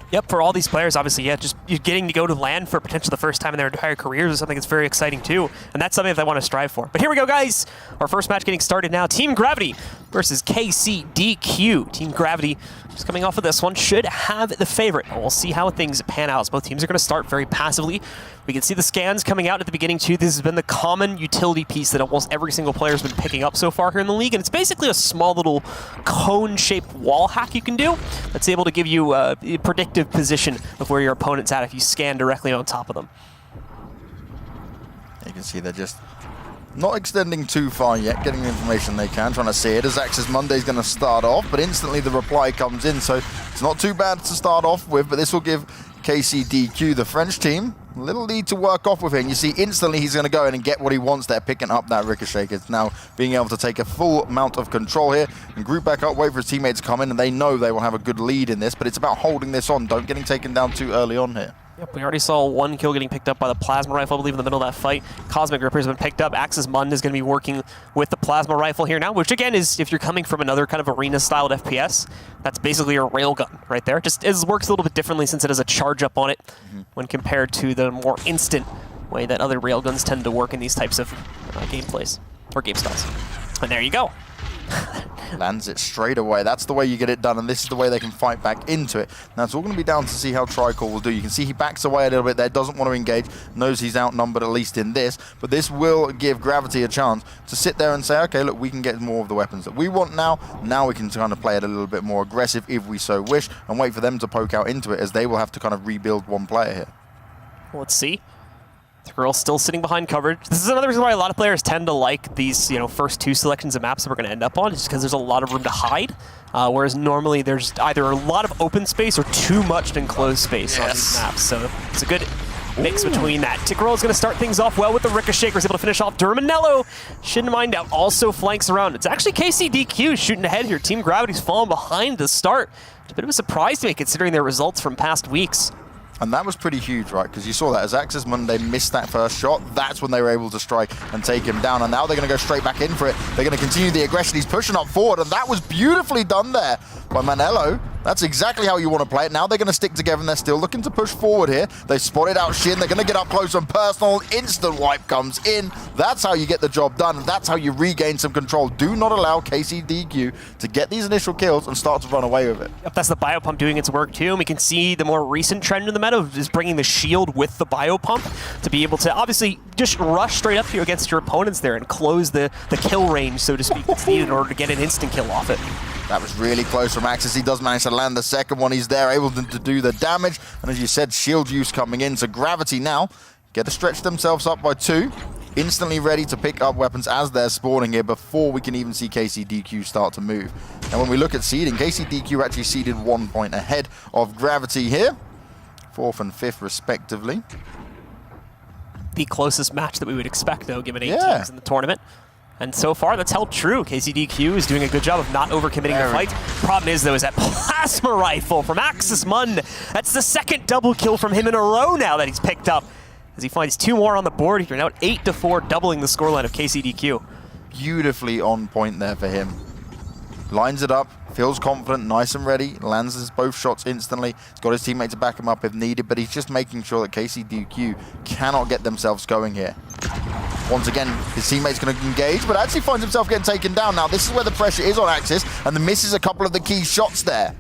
Yep, for all these players, obviously, yeah, just getting to go to land for potentially the first time in their entire careers is something that's very exciting too, and that's something that they want to strive for. But here we go, guys. Our first match getting started now. Team Gravity versus KCDQ. Team Gravity, just coming off of this one, should have the favorite. We'll see how things pan out. Both teams are going to start very passively. We can see the scans coming out at the beginning too. This has been the common utility piece that almost every single player has been picking up so far here in the league, and it's basically a small little cone-shaped wall hack you can do that's able to give you a predictive position of where your opponent's at if you scan directly on top of them. You can see they're just not extending too far yet, getting the information they can, trying to see it as Axis Monday's going to start off, but instantly the reply comes in, so it's not too bad to start off with, but this will give KCDQ, the French team, a little lead to work off with him. You see instantly he's going to go in and get what he wants there, picking up that ricochet. It's now being able to take a full amount of control here and group back up, wait for his teammates to come in, and they know they will have a good lead in this, but it's about holding this on, don't getting taken down too early on here. Yep, we already saw one kill getting picked up by the plasma rifle, I believe, in the middle of that fight. Cosmic Ripper's been picked up. Axis Mund is going to be working with the plasma rifle here now, which again is, if you're coming from another kind of arena-styled FPS, that's basically a railgun right there. Just it works a little bit differently since it has a charge up on it when compared to the more instant way that other railguns tend to work in these types of gameplays or game styles. And there you go. Lands it straight away. That's the way you get it done, and this is the way they can fight back into it. Now it's all going to be down to see how Tricol will do. You can see he backs away a little bit there, doesn't want to engage, knows he's outnumbered at least in this, but this will give Gravity a chance to sit there and say, okay, look, we can get more of the weapons that we want now. Now we can kind of play it a little bit more aggressive if we so wish, and wait for them to poke out into it, as they will have to kind of rebuild one player here. Let's see. The girl's still sitting behind coverage. This is another reason why a lot of players tend to like these, first two selections of maps that we're going to end up on, just because there's a lot of room to hide. Whereas normally there's either a lot of open space or too much enclosed space on these maps. So it's a good mix between that. Tickerel is going to start things off well with the Ricochet. Was able to finish off Dermanello. Shouldn't mind out. Also flanks around. It's actually KCDQ shooting ahead here. Team Gravity's falling behind to start. It's a bit of a surprise to me considering their results from past weeks. And that was pretty huge, right? Because you saw that as Axis Monday missed that first shot, that's when they were able to strike and take him down. And now they're going to go straight back in for it. They're going to continue the aggression. He's pushing up forward, and that was beautifully done there by Manello. That's exactly how you want to play it. Now they're going to stick together, and they're still looking to push forward here. They've spotted out Shin. They're going to get up close and personal. Instant wipe comes in. That's how you get the job done. That's how you regain some control. Do not allow KCDQ to get these initial kills and start to run away with it. Yep, that's the biopump doing its work too. And we can see the more recent trend in the meta is bringing the shield with the biopump to be able to obviously just rush straight up here against your opponents there and close the kill range, so to speak, that's needed in order to get an instant kill off it. That was really close from Axis. He does manage to land the second one. He's there, able to do the damage. And as you said, shield use coming in. So Gravity now get to stretch themselves up by 2. Instantly ready to pick up weapons as they're spawning here before we can even see KCDQ start to move. And when we look at seeding, KCDQ actually seeded 1 point ahead of Gravity here. 4th and 5th respectively. The closest match that we would expect, though, given 8 teams in the tournament. And so far, that's held true. KCDQ is doing a good job of not overcommitting the fight. Problem is, though, is that plasma rifle from Axis Mund. That's the second double kill from him in a row now that he's picked up, as he finds 2 more on the board here. Now 8-4, doubling the scoreline of KCDQ. Beautifully on point there for him. Lines it up, feels confident, nice and ready, lands his both shots instantly. He's got his teammate to back him up if needed, but he's just making sure that KCDQ cannot get themselves going here. Once again, his teammate's going to engage, but actually finds himself getting taken down. Now, this is where the pressure is on Axis, and the misses a couple of the key shots there.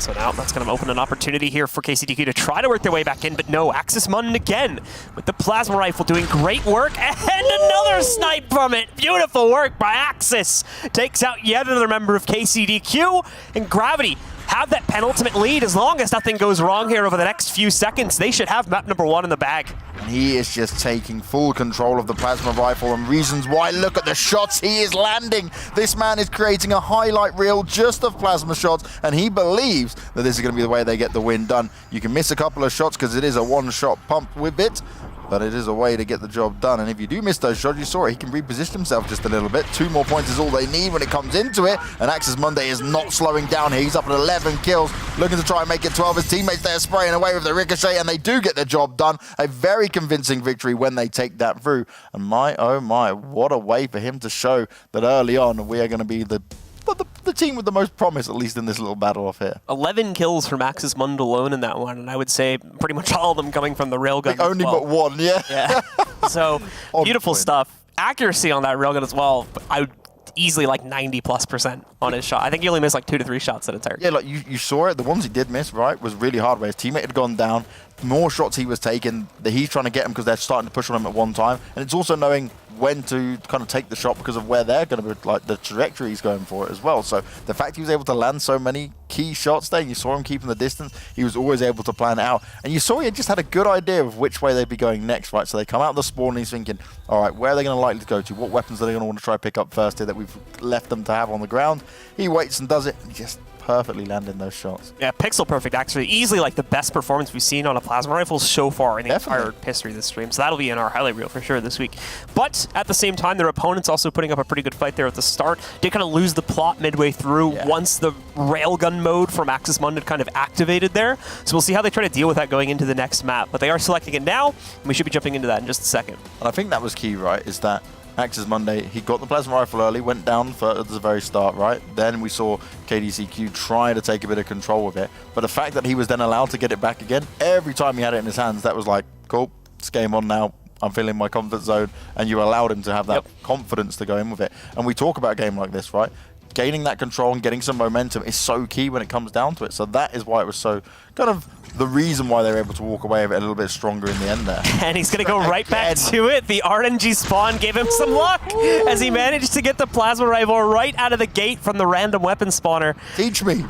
So now that's going to open an opportunity here for KCDQ to try to work their way back in, but no, Axis Mund again with the plasma rifle doing great work, and another snipe from it. Beautiful work by Axis. Takes out yet another member of KCDQ, and Gravity have that penultimate lead. As long as nothing goes wrong here over the next few seconds, they should have map number 1 in the bag. And he is just taking full control of the plasma rifle, and reasons why. Look at the shots he is landing. This man is creating a highlight reel just of plasma shots, and he believes that this is going to be the way they get the win done. You can miss a couple of shots because it is a one-shot pump with it, but it is a way to get the job done. And if you do miss those shots, you saw it, he can reposition himself just a little bit. 2 more points is all they need when it comes into it, and Axis Monday is not slowing down here. He's up at 11 kills, looking to try and make it 12. His teammates there spraying away with the ricochet, and they do get the job done. A very convincing victory when they take that through. And my, oh my, what a way for him to show that early on we are going to be the but the team with the most promise, at least in this little battle off here. 11 kills from Axis Mund alone in that one, and I would say pretty much all of them coming from the railgun. Only but one, yeah. Yeah. So, beautiful stuff. Accuracy on that railgun as well. I would easily like 90+% on his shot. I think he only missed like 2 to 3 shots that entire game. Yeah, like you saw it. The ones he did miss, right, was really hard where his teammate had gone down. More shots he was taking, that he's trying to get him because they're starting to push on him at one time. And it's also knowing when to kind of take the shot because of where they're going to be, like the trajectory he's going for it as well. So the fact he was able to land so many key shots there, you saw him keeping the distance, he was always able to plan it out. And you saw he just had a good idea of which way they'd be going next, right? So they come out of the spawn and he's thinking, all right, where are they going to likely to go to? What weapons are they going to want to try to pick up first here that we've left them to have on the ground? He waits and does it, and he just perfectly landing those shots. Yeah, pixel perfect, actually. Easily like the best performance we've seen on a plasma rifle so far in the entire history of this stream. So that'll be in our highlight reel for sure this week. But at the same time, their opponents also putting up a pretty good fight there at the start. Did kind of lose the plot midway through once the railgun mode from Axis Mund had kind of activated there. So we'll see how they try to deal with that going into the next map. But they are selecting it now, and we should be jumping into that in just a second. And I think that was key, right, is that Axis Monday, he got the plasma rifle early, went down at the very start, right? Then we saw KCDQ try to take a bit of control with it. But the fact that he was then allowed to get it back again, every time he had it in his hands, that was like, cool, it's game on now. I'm feeling my comfort zone. And you allowed him to have that confidence to go in with it. And we talk about a game like this, right? Gaining that control and getting some momentum is so key when it comes down to it. So that is why it was so kind of the reason why they were able to walk away with it a little bit stronger in the end there. And he's going to go right back to it. The RNG spawn gave him some luck as he managed to get the plasma rifle right out of the gate from the random weapon spawner. Teach me.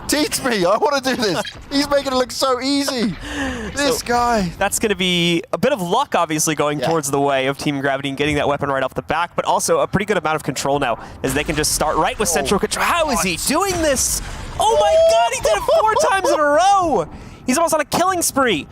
I want to do this. He's making it look so easy. This guy. That's going to be a bit of luck, obviously, going towards the way of Team Gravity and getting that weapon right off the back, but also a pretty good amount of control now, as they can just start right with central control. How is he doing this? Oh my god, he did it 4 times in a row! He's almost on a killing spree.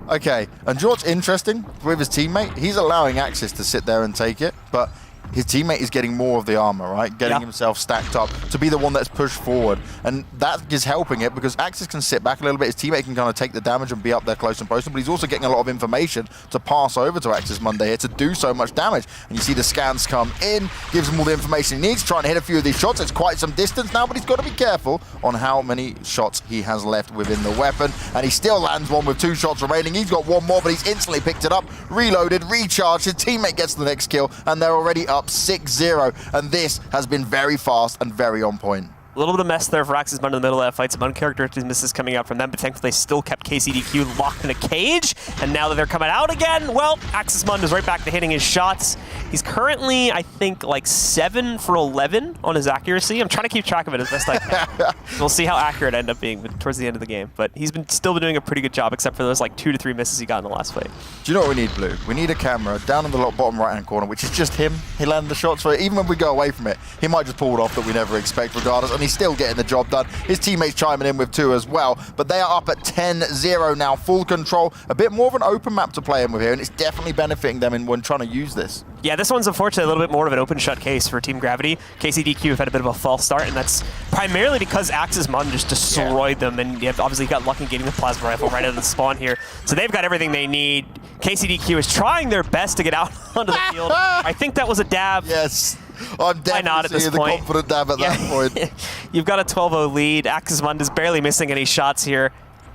Okay, and George, interesting, with his teammate, he's allowing Axis to sit there and take it, but his teammate is getting more of the armor, right? Getting himself stacked up to be the one that's pushed forward. And that is helping it because Axis can sit back a little bit. His teammate can kind of take the damage and be up there close and posted, but he's also getting a lot of information to pass over to Axis Monday here to do so much damage. And you see the scans come in, gives him all the information he needs, trying to hit a few of these shots. It's quite some distance now, but he's got to be careful on how many shots he has left within the weapon. And he still lands one with 2 shots remaining. He's got one more, but he's instantly picked it up, reloaded, recharged. His teammate gets the next kill, and they're already up 6-0, and this has been very fast and very on point. A little bit of mess there for Axis Mund in the middle of that fight. Some uncharacteristic misses coming out from them, but thankfully they still kept KCDQ locked in a cage. And now that they're coming out again, well, Axis Mund is right back to hitting his shots. He's currently, I think, like 7 for 11 on his accuracy. I'm trying to keep track of it as best I can. We'll see how accurate I end up being towards the end of the game. But he's still been doing a pretty good job, except for those like 2 to 3 misses he got in the last fight. Do you know what we need, Blue? We need a camera down in the bottom right-hand corner, which is just him. He landed the shots for it. Even when we go away from it, he might just pull it off that we never expect regardless. And he's still getting the job done. His teammates chiming in with 2 as well, but they are up at 10-0 now, full control. A bit more of an open map to play in with here, and it's definitely benefiting them when trying to use this. Yeah, this one's unfortunately a little bit more of an open shut case for Team Gravity. KCDQ have had a bit of a false start, and that's primarily because Axis Mund just destroyed them, and obviously got lucky getting the plasma rifle right out of the spawn here. So they've got everything they need. KCDQ is trying their best to get out onto the field. I think that was a dab. Yes. I'm definitely seeing the confident dab at that point. You've got a 12-0 lead. Axis Mund is barely missing any shots here.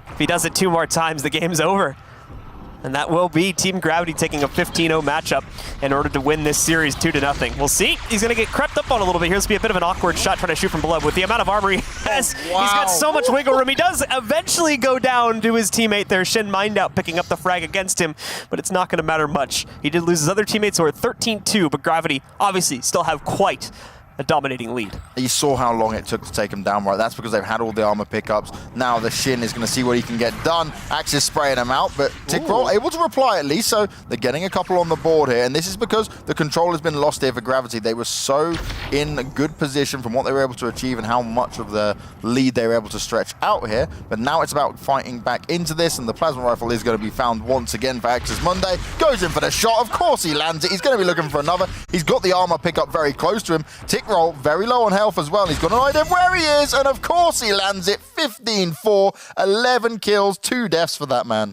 If he does it 2 more times, the game's over. And that will be Team Gravity taking a 15-0 matchup in order to win this series 2-0. We'll see. He's going to get crept up on a little bit here. This will be a bit of an awkward shot trying to shoot from below. With the amount of armor he has, he's got so much wiggle room. He does eventually go down to his teammate there, Shin Mindout, picking up the frag against him, but it's not going to matter much. He did lose his other teammates who are 13-2, but Gravity obviously still have quite a dominating lead. You saw how long it took to take him down, right? That's because they've had all the armor pickups. Now the Shin is going to see what he can get done. Axis spraying him out, but Tickroll able to reply at least, so they're getting a couple on the board here, and this is because the control has been lost here for Gravity. They were so in a good position from what they were able to achieve and how much of the lead they were able to stretch out here, but now it's about fighting back into this, and the plasma rifle is going to be found once again for Axis Monday. Goes in for the shot. Of course he lands it. He's going to be looking for another. He's got the armor pickup very close to him. Tickroll very low on health as well. He's got an idea of where he is, and of course he lands it. 15-4, 11 kills, 2 deaths for that man.